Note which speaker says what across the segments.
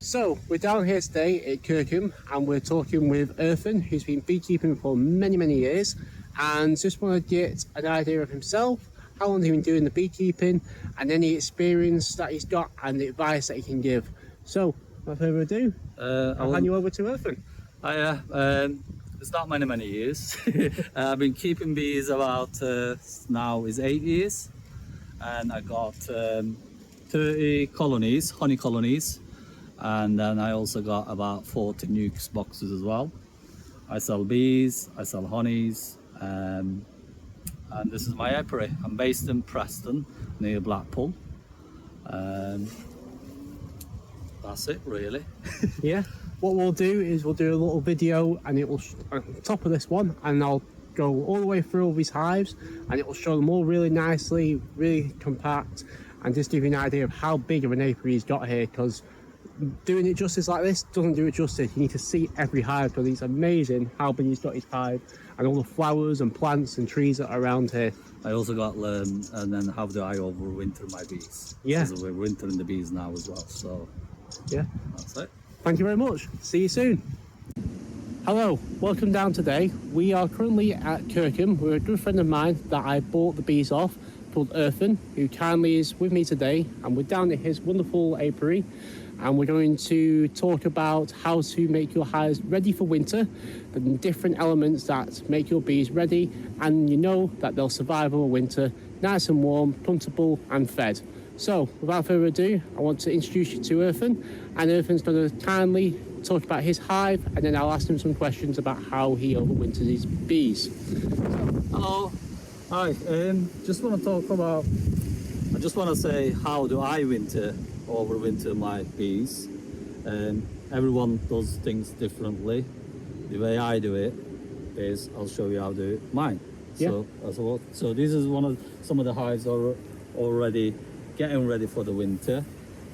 Speaker 1: So we're down here today at Kirkham and we're talking with Erthan, who's been beekeeping for many years, and just want to get an idea of himself, how long he's been doing the beekeeping and any experience that he's got and the advice that he can give. So without further ado, I'll hand you over to Erthan.
Speaker 2: It's not many years. I've been keeping bees about now is 8 years, and I got 30 colonies, honey colonies, and then I also got about 40 nukes boxes as well. I sell bees, I sell honeys, and this is my apiary. I'm based in Preston near Blackpool. That's it really.
Speaker 1: Yeah. What we'll do is we'll do a little video and it will on top of this one, and I'll go all the way through all these hives and it will show them all really nicely, really compact, and just give you an idea of how big of an apiary he's got here, because doing it justice like this doesn't do it justice. You need to see every hive because it's amazing how big he's got his hive and all the flowers and plants and trees that are around here.
Speaker 2: I also got and then how do I overwinter my bees?
Speaker 1: Yeah,
Speaker 2: because we're wintering the bees now as well, so
Speaker 1: yeah,
Speaker 2: that's it.
Speaker 1: Thank you very much. See you soon. Hello, welcome down today. We are currently at Kirkham with a good friend of mine that I bought the bees off, called Erthan, who kindly is with me today, and we're down at his wonderful apiary and we're going to talk about how to make your hives ready for winter, the different elements that make your bees ready, and you know that they'll survive over winter nice and warm, comfortable and fed. So without further ado, I want to introduce you to Erthan, and Erthan's going to kindly talk about his hive, and then I'll ask him some questions about how he overwinters his bees.
Speaker 2: Hello. Hi. Just want to talk about, I just want to say, how do I overwinter my bees? Everyone does things differently. The way I do it is, I'll show you how to do it mine.
Speaker 1: Yeah.
Speaker 2: So this is some of the hives are already getting ready for the winter.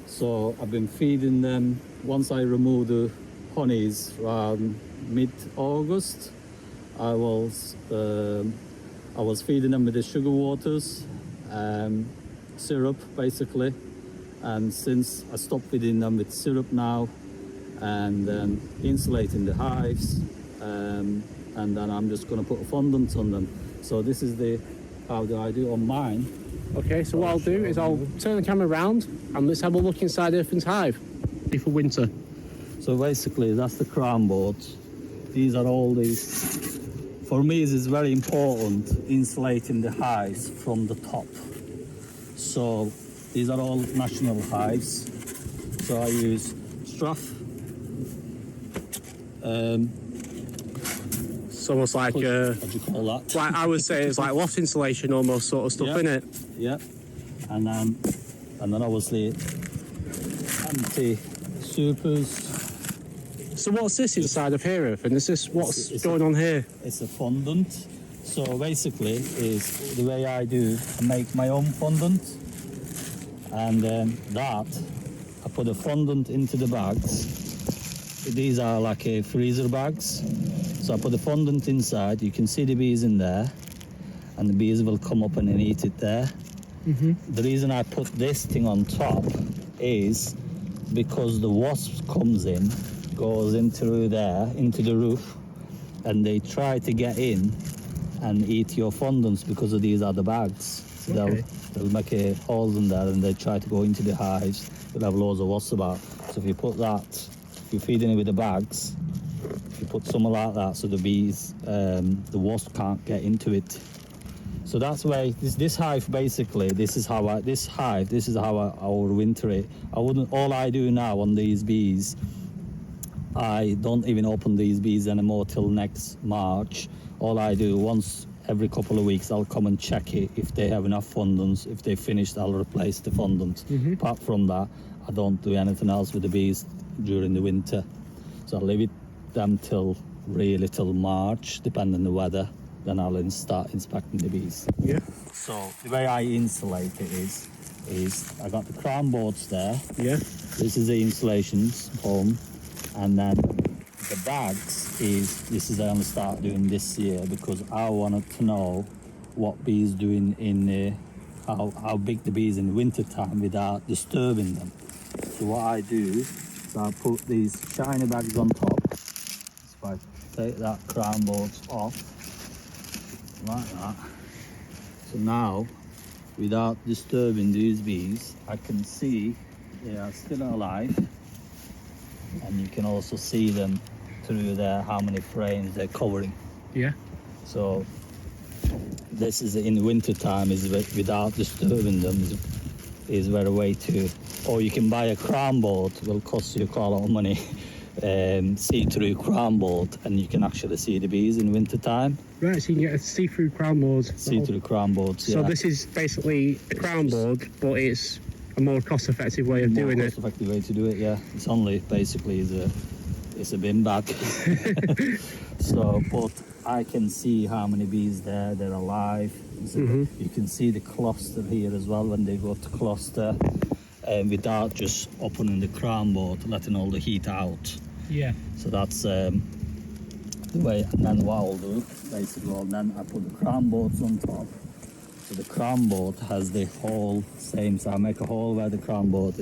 Speaker 2: So I've been feeding them, once I remove the honeys around mid-August, I was feeding them with the sugar waters, syrup basically, and since I stopped feeding them with syrup now, and then insulating the hives, and then I'm just going to put a fondant on them. So this is how do I do on mine.
Speaker 1: Okay, so what I'll do is I'll turn the camera around and let's have a look inside Erthan's hive for winter.
Speaker 2: So basically that's the crown boards. These are all these. For me it's very important insulating the hives from the top. So these are all national hives. So I use Straff.
Speaker 1: It's almost like
Speaker 2: what do you call that?
Speaker 1: like I would say it's like loft insulation almost sort of stuff,
Speaker 2: Yeah.
Speaker 1: innit?
Speaker 2: Yeah, and then obviously anti-supers.
Speaker 1: So what's this inside of here, Erthan? Is this what's going on here?
Speaker 2: It's a fondant. So basically, is the way I do, I make my own fondant, and then I put a fondant into the bags. These are like freezer bags. So I put the fondant inside. You can see the bees in there, and the bees will come up and eat it there.
Speaker 1: Mm-hmm.
Speaker 2: The reason I put this thing on top is because the wasps goes in through there into the roof, and they try to get in and eat your fondants because of these other bags. So
Speaker 1: Okay.
Speaker 2: they'll make a holes in there and they try to go into the hives. They'll have loads of wasps about. So if you put that, if you're feeding it with the bags, if you put something like that, so the bees, the wasp can't get into it. So that's why this hive basically, this is how I overwinter it. All I do now on these bees, I don't even open these bees anymore till next March. All I do, once every couple of weeks, I'll come and check it. If they have enough fondants, if they finished, I'll replace the fondant.
Speaker 1: Mm-hmm.
Speaker 2: Apart from that, I don't do anything else with the bees during the winter. So I'll leave them till March, depending on the weather. Then I'll start inspecting the bees.
Speaker 1: Yeah.
Speaker 2: So the way I insulate it is I got the crown boards there.
Speaker 1: Yeah.
Speaker 2: This is the insulations foam, and then the bags this is I only start doing this year because I wanted to know what bees doing in how big the bees in winter time without disturbing them. So what I do, So I put these shiny bags on top. So I take that crown board off, like that. So now, without disturbing these bees, I can see they are still alive. And you can also see them through there, how many frames they're covering.
Speaker 1: Yeah.
Speaker 2: So this is in winter time, is without disturbing them, is very way to, or you can buy a crown board, will cost you quite a lot of money, see-through crown board, and you can actually see the bees in winter time.
Speaker 1: Right, so you can get a see-through crown board.
Speaker 2: See-through crown boards,
Speaker 1: So
Speaker 2: yeah.
Speaker 1: this is basically a crown board, but it's a more cost-effective way of doing it.
Speaker 2: More cost-effective way to do it, yeah. It's only basically it's a bin bag. So, but I can see how many bees they're alive. So you can see the cluster here as well when they go to cluster, without just opening the crown board, letting all the heat out.
Speaker 1: Yeah.
Speaker 2: So that's the way. And then what I'll do, basically, then I put the crown boards on top. So the crown board has the hole, same. So I make a hole where the crown board,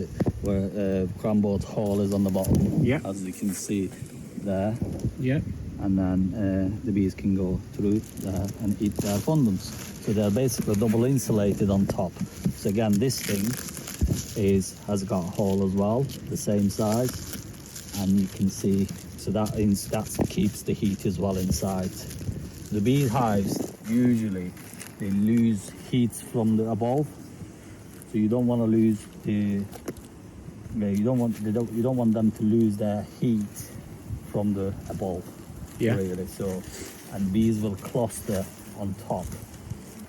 Speaker 2: crown board hole is on the bottom.
Speaker 1: Yeah.
Speaker 2: As you can see there.
Speaker 1: Yeah.
Speaker 2: And then the bees can go through there and eat their abundance. So they're basically double insulated on top. So again, this thing has got a hole as well, the same size, and you can see. So that keeps the heat as well inside. The bee hives usually they lose heat from the above, so you don't want to lose you don't want them to lose their heat from the above.
Speaker 1: Yeah.
Speaker 2: Really. So, and bees will cluster on top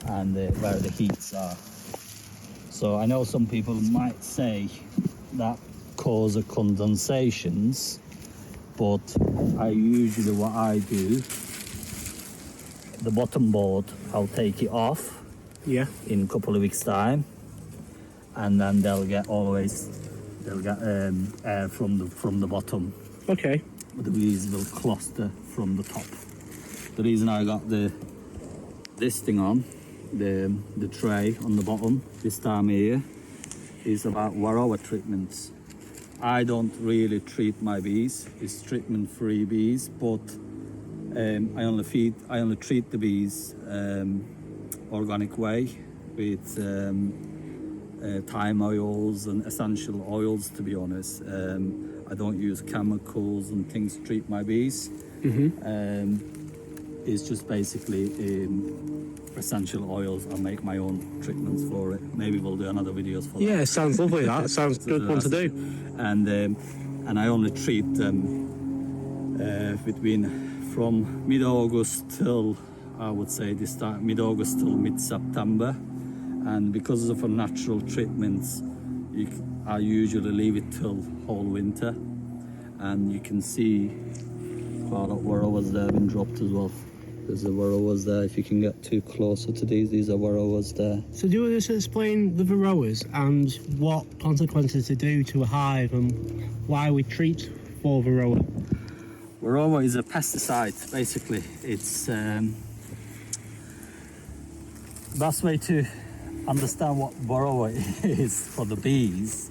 Speaker 2: and where the heats are. So I know some people might say that causes condensations, but what I do, the bottom board, I'll take it off.
Speaker 1: Yeah.
Speaker 2: In a couple of weeks' time, and then they'll get air from the bottom.
Speaker 1: Okay.
Speaker 2: But the bees will cluster from the top. The reason I got this thing on, the tray on the bottom this time of year, is about varroa treatments. I don't really treat my bees. It's treatment-free bees, but I only treat the bees organic way with thyme oils and essential oils, to be honest. I don't use chemicals and things to treat my bees. It's just basically essential oils. I'll make my own treatments for it. Maybe we'll do another videos for that.
Speaker 1: Yeah, sounds lovely. That sounds good one to do.
Speaker 2: And I only treat them from mid-August till, I would say this time, mid-August till mid-September. And because of our natural treatments, I usually leave it till whole winter. And you can see quite a lot of varroas there have been dropped as well. There's the varroas there. If you can get too closer to these are varroas there.
Speaker 1: So do you just explain the varroas and what consequences they do to a hive and why we treat for varroa?
Speaker 2: Varroa is a pesticide, basically. It's best way to understand what varroa is for the bees.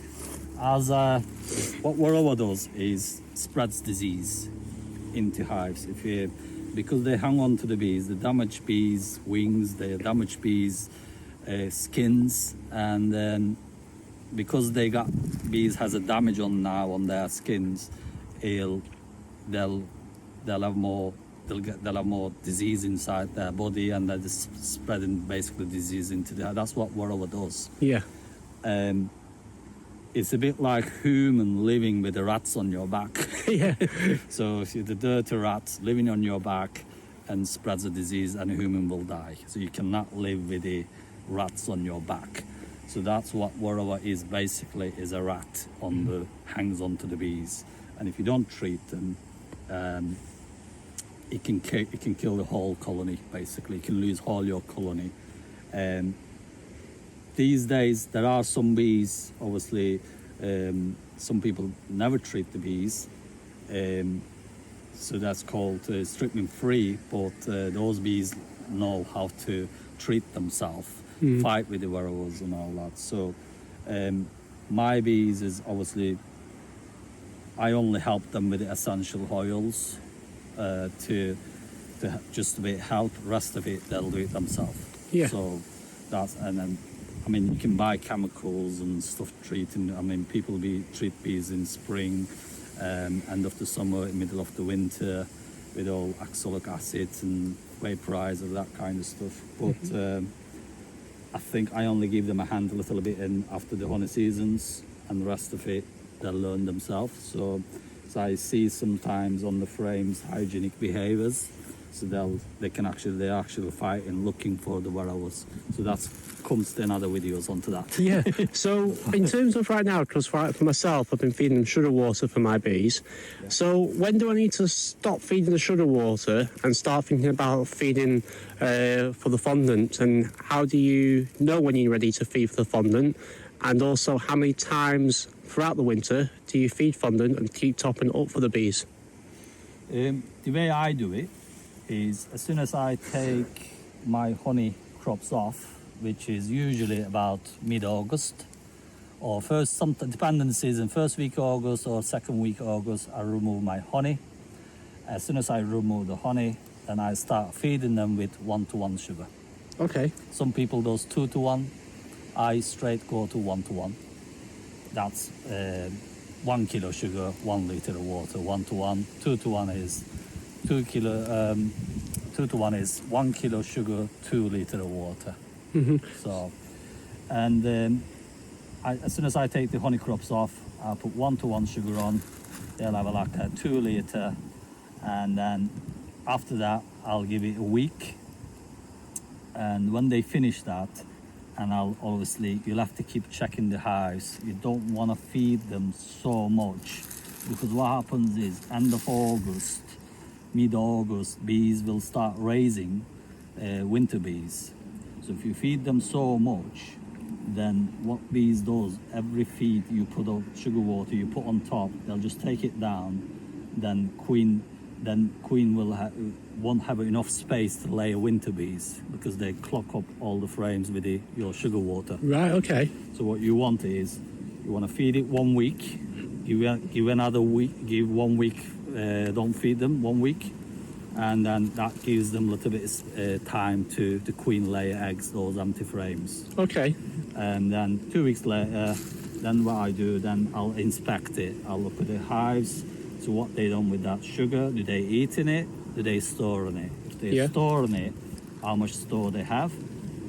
Speaker 2: What varroa does is spreads disease into hives. Because they hang on to the bees, they damage bees' wings, they damage bees' skins, and then because bees has a damage on their skins, they'll have more disease inside their body, and they're just spreading basically disease into that's what varroa does.
Speaker 1: Yeah.
Speaker 2: It's a bit like human living with the rats on your back.
Speaker 1: Yeah.
Speaker 2: So if you're the dirty rats living on your back and spreads a disease, and a human will die. So you cannot live with the rats on your back. So that's what varroa is basically, is a rat hangs onto the bees. And if you don't treat them, it can kill the whole colony, basically. You can lose all your colony. These days, there are some bees, obviously, some people never treat the bees. So that's called treatment free, but those bees know how to treat themselves, fight with the varroas and all that. So my bees is obviously, I only help them with the essential oils to just a bit help. Rest of it they'll do it themselves.
Speaker 1: Yeah.
Speaker 2: So that's, and then I mean, you can buy chemicals and stuff treating. I mean, people treat bees in spring, end of the summer, middle of the winter, with all oxalic acid and vaporizer, that kind of stuff. But I think I only give them a hand a little bit in after the honey seasons, and the rest of it they'll learn themselves. So I see sometimes on the frames hygienic behaviors. So they're actually fighting, looking for the varroas. So that comes to another videos onto that.
Speaker 1: Yeah. So in terms of right now, because for myself, I've been feeding them sugar water for my bees.
Speaker 2: Yeah.
Speaker 1: So when do I need to stop feeding the sugar water and start thinking about feeding for the fondant? And how do you know when you're ready to feed for the fondant? And also, how many times throughout the winter do you feed fondant and keep topping up for the bees?
Speaker 2: The way I do it is, as soon as I take my honey crops off, which is usually about mid-August, or depending on the season, first week of August or second week of August, I remove my honey. As soon as I remove the honey, then I start feeding them with 1-to-1 sugar.
Speaker 1: Okay.
Speaker 2: Some people does 2-to-1. I straight go to 1-to-1. That's 1 kilo sugar, 1 liter of water, 1-to-1. 2-to-1 is 2 kilo. 2-to-1 is 1 kilo sugar, 2 liter of water. So, and as soon as I take the honey crops off, I'll put 1-to-1 sugar on. They'll have like a 2 liter, and then after that I'll give it a week. And when they finish that, and you'll have to keep checking the hives. You don't want to feed them so much, because what happens is end of August, mid-August, bees will start raising winter bees. So if you feed them so much, then what bees does, every feed you put of sugar water you put on top, they'll just take it down. Then queen won't have enough space to lay winter bees, because they clog up all the frames with your sugar water.
Speaker 1: Right. Okay.
Speaker 2: So what you want is, you want to feed it 1 week, give another week, give 1 week, don't feed them 1 week, and then that gives them a little bit time to queen lay eggs, those empty frames.
Speaker 1: Okay.
Speaker 2: And then 2 weeks later, then what I do, then I'll inspect it. I'll look at the hives. So what they done with that sugar? Do they eat in it? Do they store in it? If they store in it, how much store they have,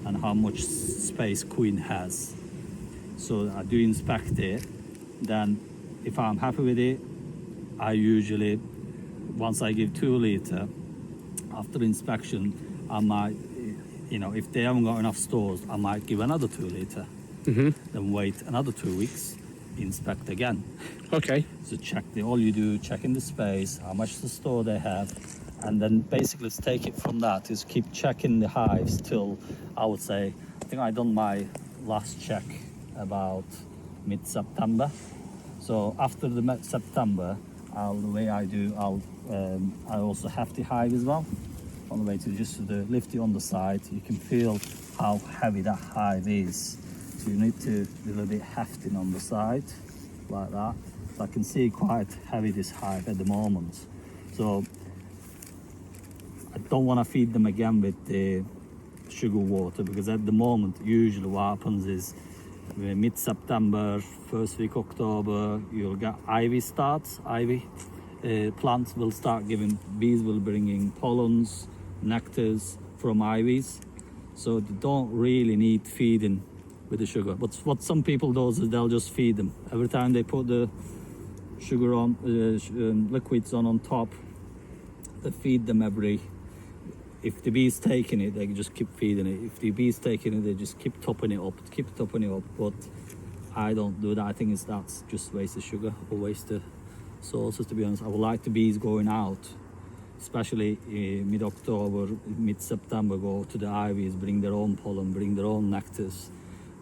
Speaker 2: and how much space queen has. So I do inspect it. Then if I'm happy with it, I usually, once I give 2 liter, after inspection, I might, if they haven't got enough stores, I might give another 2 liter. Then wait another 2 weeks, inspect again.
Speaker 1: Okay.
Speaker 2: So all you do, check in the space, how much the store they have, and then basically let's take it from that, is keep checking the hives till, I would say, I think I done my last check about mid-September. So after the September, the way I do, I also have the hive as well. On the way to lift it on the side, you can feel how heavy that hive is. So you need to do a little bit hefting on the side, like that. So I can see quite heavy this hive at the moment. So I don't want to feed them again with the sugar water, because at the moment, usually what happens is mid-September, first week October, you'll get ivy starts. Ivy plants will start giving, bees will bring in pollens, nectars from ivies. So they don't really need feeding with the sugar. But what some people do is they'll just feed them. Every time they put the sugar on, liquids on top, they feed them if the bee's taking it, they just keep feeding it. If the bee's taking it, they just keep topping it up. But I don't do that. I think that's just waste of sugar or waste of sources, to be honest. I would like the bees going out, especially mid-October, mid-September, go to the ivies, bring their own pollen, bring their own nectars,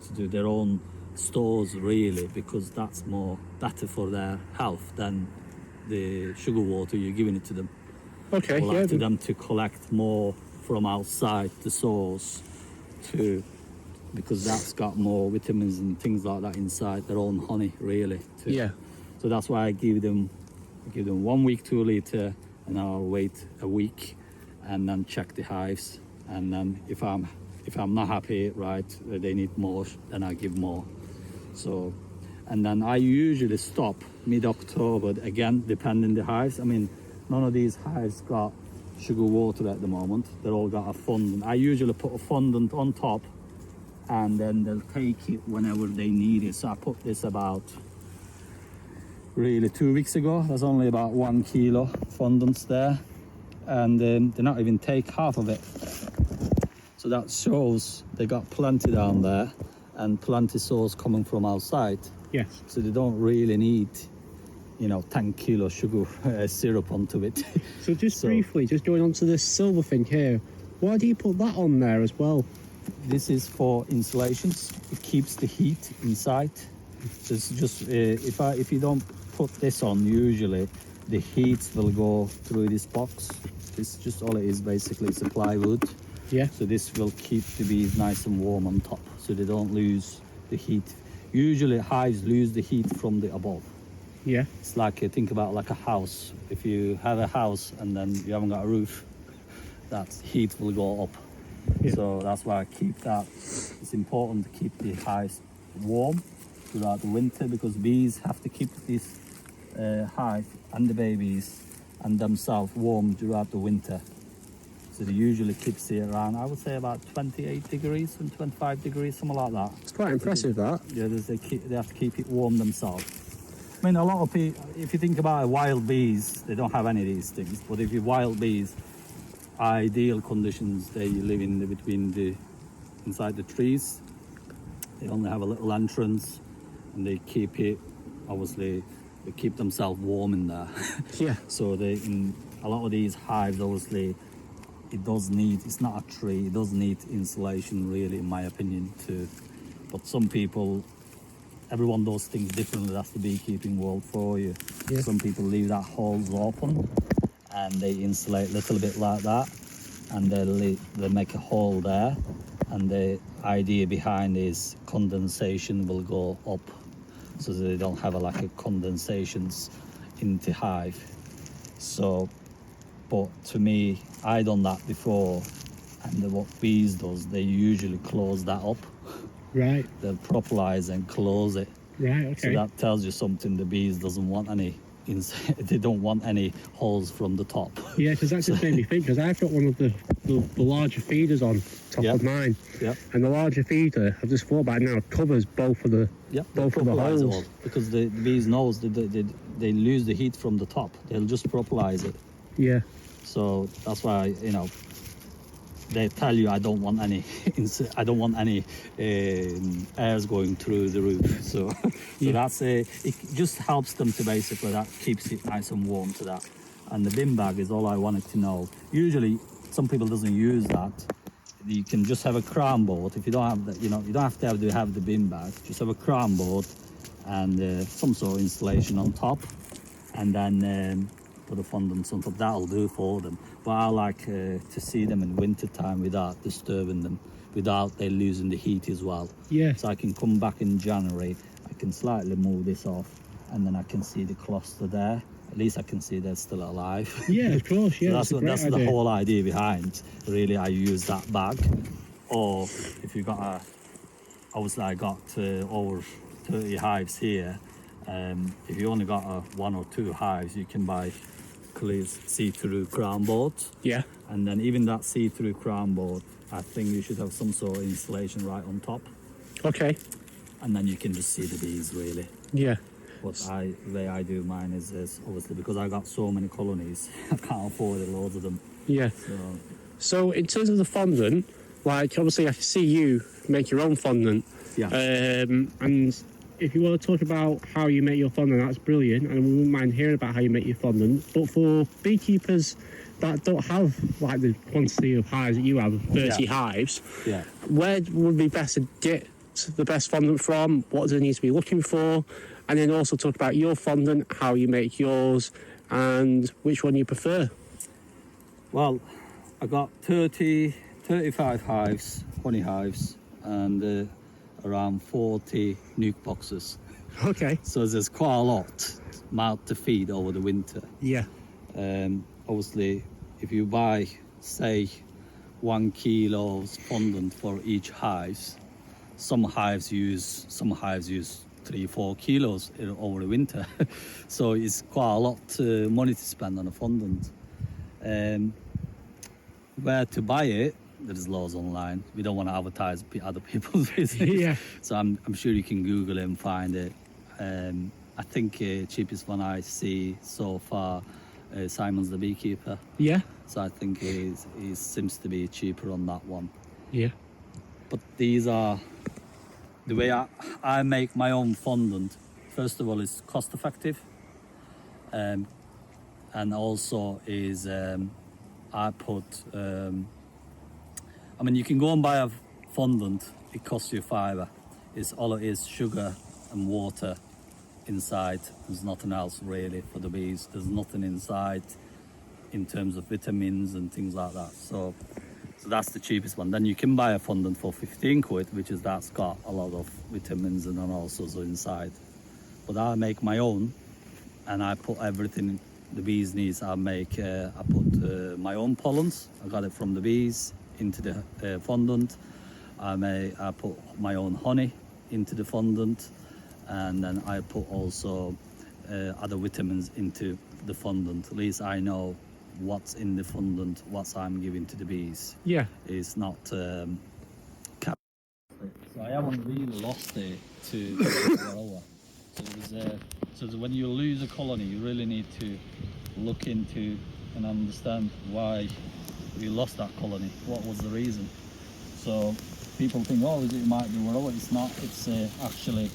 Speaker 2: to do their own stores, really, because that's better for their health than the sugar water you're giving it to them.
Speaker 1: Okay.
Speaker 2: I like them to collect more from outside the source too, because that's got more vitamins and things like that inside their own honey, really. Too.
Speaker 1: Yeah.
Speaker 2: So that's why I give them I give them 1 week 2 litre, and I'll wait a week and then check the hives. And then if I'm not happy, right, they need more, then I give more. So, and then I usually stop mid-October again, depending the hives. I mean, none of these hives got sugar water at the moment. They're all got a fondant. I usually put a fondant on top, and then they'll take it whenever they need it. So I put this about really 2 weeks ago. There's only about 1 kilo fondants there, and they not even take half of it. So that shows they got plenty down there and plenty source coming from outside.
Speaker 1: Yes.
Speaker 2: So they don't really need, 10 kilo sugar syrup onto it.
Speaker 1: So just briefly, just going on to this silver thing here, why do you put that on there as well?
Speaker 2: This is for insulations. It keeps the heat inside. So it's just if you don't put this on, usually the heat will go through this box. It's just all it is basically. It's a plywood.
Speaker 1: Yeah.
Speaker 2: So this will keep the bees nice and warm on top, so they don't lose the heat. Usually hives lose the heat from the above.
Speaker 1: Yeah.
Speaker 2: It's like, think about like a house. If you have a house and then you haven't got a roof, that heat will go up.
Speaker 1: Yeah.
Speaker 2: So that's why I keep that. It's important to keep the hives warm throughout the winter, because bees have to keep this hive and the babies and themselves warm throughout the winter. So they usually keeps it around, I would say, about 28 degrees and 25 degrees, something like that.
Speaker 1: It's quite impressive, that.
Speaker 2: Yeah, they have to keep it warm themselves. I mean, a lot of people, if you think about wild bees, they don't have any of these things. But if you're wild bees, ideal conditions, they live in inside the trees. They only have a little entrance, and they keep it, obviously, they keep themselves warm in there.
Speaker 1: Yeah.
Speaker 2: So in a lot of these hives, obviously, it's not a tree, it does need insulation, really, in my opinion, too. But some people, everyone does things differently. That's the beekeeping world for you.
Speaker 1: Yeah.
Speaker 2: Some people leave that holes open and they insulate a little bit like that, and they make a hole there, and the idea behind is condensation will go up, so they don't have like a condensations into hive. So, but to me, I done that before, and what bees does, they usually close that up.
Speaker 1: Right.
Speaker 2: They'll propolize and close it.
Speaker 1: Right, okay.
Speaker 2: So that tells you something. The bees doesn't want any, they don't want any holes from the top.
Speaker 1: Yeah, because that just made me think, because I've got one of the larger feeders on top of mine.
Speaker 2: Yep.
Speaker 1: And the larger feeder, I've just thought about it now, covers both of the both of the holes.
Speaker 2: All, because the bees knows that they lose the heat from the top. They'll just propolize it.
Speaker 1: Yeah.
Speaker 2: So that's why, they tell you I don't want any airs going through the roof. So that's it just helps them to basically, that keeps it nice and warm to that. And the bin bag is all I wanted to know. Usually some people doesn't use that. You can just have a crown board. If you don't have that, you don't have to have the bin bag. Just have a crown board and some sort of installation on top, and then put a fondant on top. That'll do for them. But I like to see them in winter time without disturbing them, without they losing the heat as well.
Speaker 1: Yeah.
Speaker 2: So I can come back in January, I can slightly move this off, and then I can see the cluster there. At least I can see they're still alive.
Speaker 1: Yeah, of course. Yeah.
Speaker 2: So that's the whole idea behind. Really, I use that bag. Or if you got obviously I got over 30 hives here. If you only got 1 or 2 hives, you can buy clear see-through crown board.
Speaker 1: Yeah.
Speaker 2: And then even that see-through crown board, I think you should have some sort of insulation right on top.
Speaker 1: Okay.
Speaker 2: And then you can just see the bees, really.
Speaker 1: Yeah.
Speaker 2: What the way I do mine is obviously, because I got so many colonies, I can't afford loads of them.
Speaker 1: Yeah. So in terms of the fondant, like obviously I can see you make your own fondant.
Speaker 2: Yeah.
Speaker 1: And if you want to talk about how you make your fondant, that's brilliant, and we wouldn't mind hearing about how you make your fondant. But for beekeepers that don't have like the quantity of hives that you have, 30 hives, where would be best to get the best fondant from? What do they need to be looking for? And then also talk about your fondant, how you make yours, and which one you prefer.
Speaker 2: Well, I got 35 hives, honey hives, and around 40 nuke boxes.
Speaker 1: Okay.
Speaker 2: So there's quite a lot amount to feed over the winter.
Speaker 1: Yeah.
Speaker 2: Obviously, if you buy, say, 1 kilo of fondant for each hives, some hives use 3-4 kilos over the winter. So it's quite a lot money to spend on a fondant. Where to buy it, there's loads online. We don't want to advertise other people's business.
Speaker 1: Yeah.
Speaker 2: So I'm sure you can Google it and find it. I think cheapest one I see so far, Simon's the Beekeeper.
Speaker 1: Yeah.
Speaker 2: So I think he seems to be cheaper on that one.
Speaker 1: Yeah.
Speaker 2: But these are the way I make my own fondant. First of all, it's cost effective, and also is I put. I mean, you can go and buy a fondant. It costs you £5. It's all it is, sugar and water inside. There's nothing else really for the bees. There's nothing inside in terms of vitamins and things like that. So that's the cheapest one. Then you can buy a fondant for 15 quid, that's got a lot of vitamins and all sorts inside. But I make my own, and I put everything the bees needs. I put my own pollens. I got it from the bees into the fondant. I put my own honey into the fondant, and then I put also other vitamins into the fondant. At least I know what's in the fondant, what I'm giving to the bees.
Speaker 1: Yeah.
Speaker 2: It's not cap. So I haven't really lost it to varroa. So when you lose a colony, you really need to look into and understand why you lost that colony. What was the reason? So people think, oh, it might be varroa. It's not. It's actually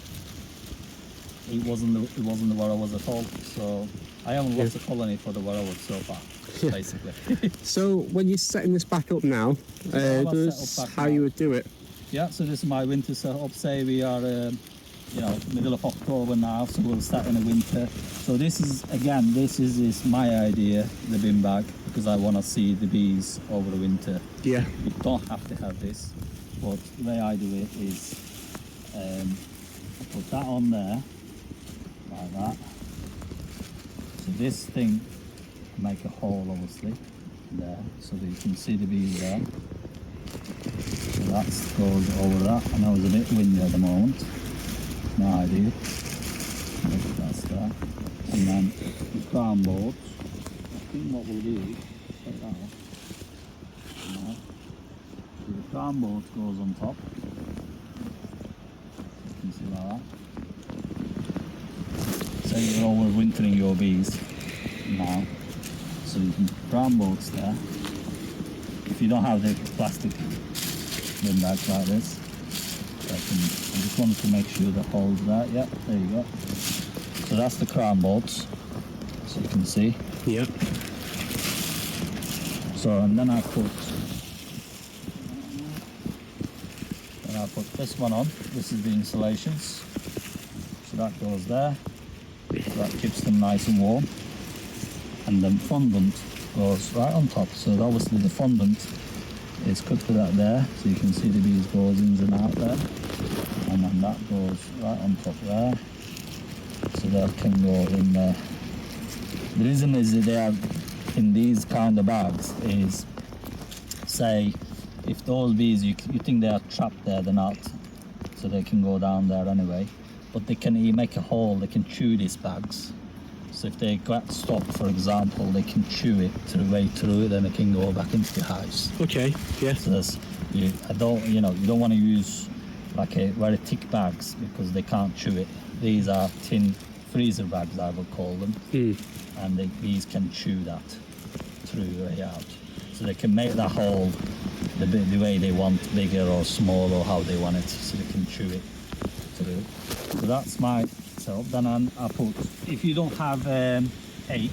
Speaker 2: it wasn't the varroas at all. So I haven't lost a colony for the varroa so far. Basically.
Speaker 1: So when you're setting this back up now, this how you would do it?
Speaker 2: Yeah, so this is my winter setup. Say we are, middle of October now, so we'll start in the winter. So this is my idea, the bin bag, because I want to see the bees over the winter.
Speaker 1: Yeah.
Speaker 2: You don't have to have this, but the way I do it is, I put that on there, like that. So this thing, make a hole obviously there so that you can see the bees there. So that goes over that. I know it's a bit windy at the moment. No idea. That's there. And then the crown boards. I think what we'll do is take that off. Now, so the crown board goes on top. You can see like that. So you're overwintering your bees now. So you can crown boards there. If you don't have the plastic bin bags like this, I just wanted to make sure the hole's there. Yeah, there you go. So that's the crown boards, so you can see.
Speaker 1: Yep.
Speaker 2: So and then I put this one on. This is the insulations. So that goes there. So that keeps them nice and warm. And then fondant goes right on top. So obviously the fondant is cut to that there, so you can see the bees goes in and out there, and then that goes right on top there, so that can go in there. The reason is that they are in these kind of bags is, say, if those bees you think they are trapped there, they're not, so they can go down there anyway, but you make a hole, they can chew these bags. So if they get stopped, for example, they can chew it way through, then they can go back into the hives.
Speaker 1: Okay. Yeah.
Speaker 2: So you don't want to use like a very thick bags because they can't chew it. These are tin freezer bags, I would call them, and the bees can chew that through way out. So they can make that hole the way they want, bigger or small or how they want it, so they can chew it through. So that's my. So then I put, if you don't have egg,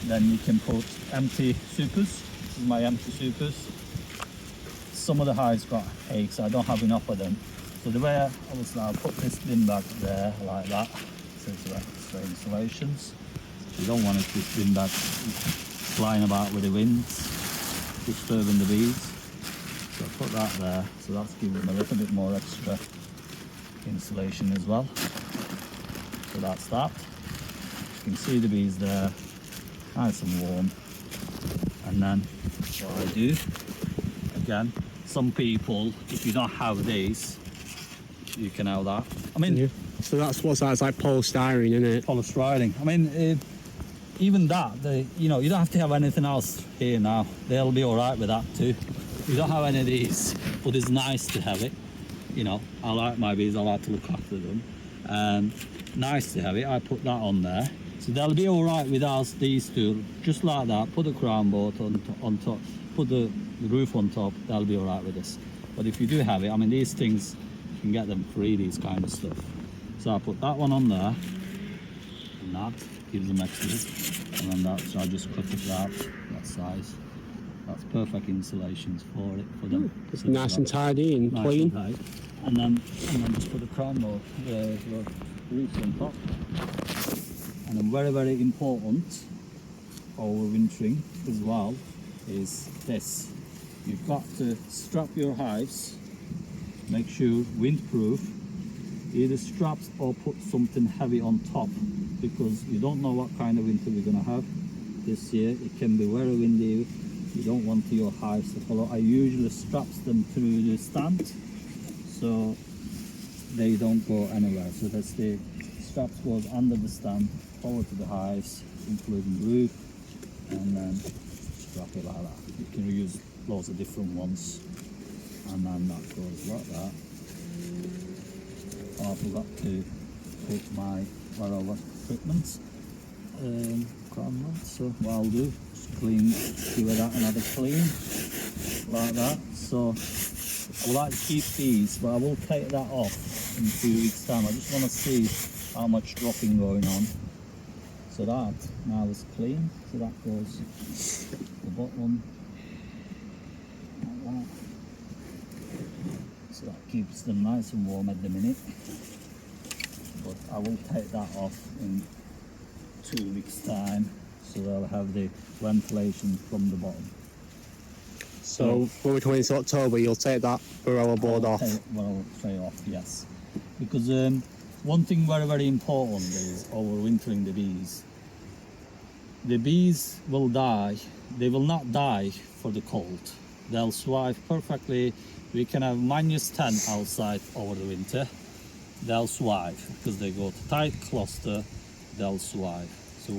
Speaker 2: then you can put empty supers. This is my empty supers. Some of the hives got eggs, I don't have enough of them. So the way obviously I'll put this bin bag there like that. So it's the insulations. You don't want this bin bag flying about with the winds, disturbing the bees. So I put that there. So that's giving them a little bit more extra insulation as well. So that's that. You can see the bees there, nice and warm. And then what I do, again, some people, if you don't have these, you can have that. I mean,
Speaker 1: Yeah. So that's what's that? It's like polystyrene, isn't it?
Speaker 2: polystyrene. I mean, even that, you know, you don't have to have anything else here now. They'll be all right with that too. You don't have any of these, but it's nice to have it. You know, I like my bees. I like to look after them. Nice to have it. I put that on there, so they'll be all right with us. These two, just like that. Put the crown board on top. Put the roof on top. They'll be all right with this. But if you do have it, I mean, these things, you can get them free. These kind of stuff. So I put that one on there, and that gives them extras. And then that, so I just cut it that size. That's perfect insulations for it for them.
Speaker 1: It's
Speaker 2: So
Speaker 1: nice and tidy and
Speaker 2: nice
Speaker 1: clean.
Speaker 2: and tight. And then just put the crown board, the roof on top. And then very important overwintering as well is this. You've got to strap your hives, make sure windproof, either straps or put something heavy on top, because you don't know what kind of winter we're going to have this year. It can be very windy. You don't want your hives to follow. I usually straps them through the stand so they don't go anywhere. So that's the straps goes under the stand, forward to the hives, including the roof, and then strap it like that. You can use loads of different ones, and then that goes like that. Oh, I forgot to put my whatever equipment crown on. So what I'll do, just clean, give that another clean like that. So I would like to keep these, but I will take that off in 2 weeks time. I just want to see how much dropping going on. So that now is clean. So that goes the bottom like that. So that keeps them nice and warm at the minute. But I will take that off in 2 weeks time, so they'll have the ventilation from the bottom.
Speaker 1: So when we come into October, you'll take that Varroa board off.
Speaker 2: I'll tray off, yes. Because one thing very important is overwintering the bees. The bees will die. They will not die for the cold. They'll survive perfectly. We can have -10 outside over the winter. They'll survive because they go to tight cluster. They'll survive. So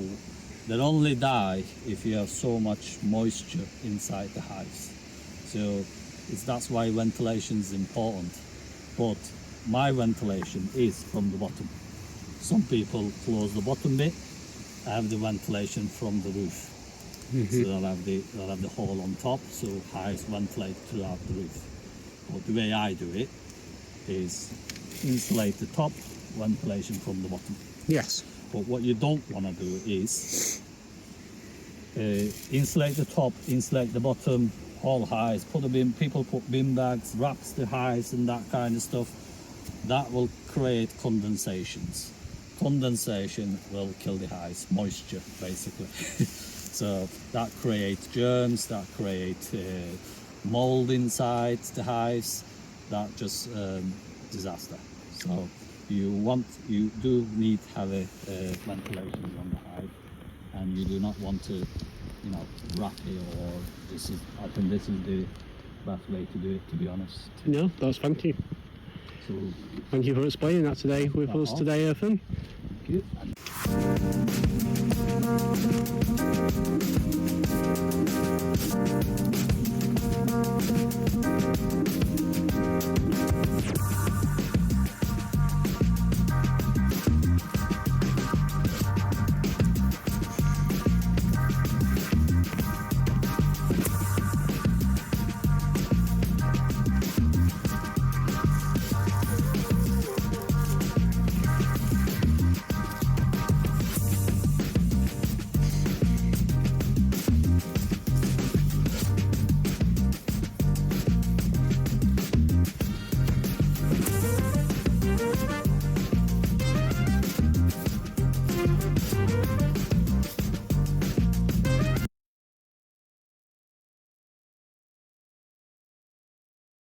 Speaker 2: they'll only die if you have so much moisture inside the hives. So that's why ventilation is important. But my ventilation is from the bottom. Some people close the bottom bit, have the ventilation from the roof. So they'll have the hole on top, so hives ventilate throughout the roof. But the way I do it is insulate the top, ventilation from the bottom.
Speaker 1: Yes.
Speaker 2: But what you don't want to do is insulate the top, insulate the bottom, all hives. Put a bin. People put bin bags, wraps the hives, and that kind of stuff. That will create condensations. Condensation will kill the hives, moisture basically. So that creates germs, that creates mold inside the hives. That just disaster. So you do need to have a ventilation on the hive, and you do not want to, wrap it, or I think this is the best way to do it, to be honest.
Speaker 1: No, that's thank you.
Speaker 2: So
Speaker 1: Thank you for explaining that today with us today, Erthan.
Speaker 2: thank you.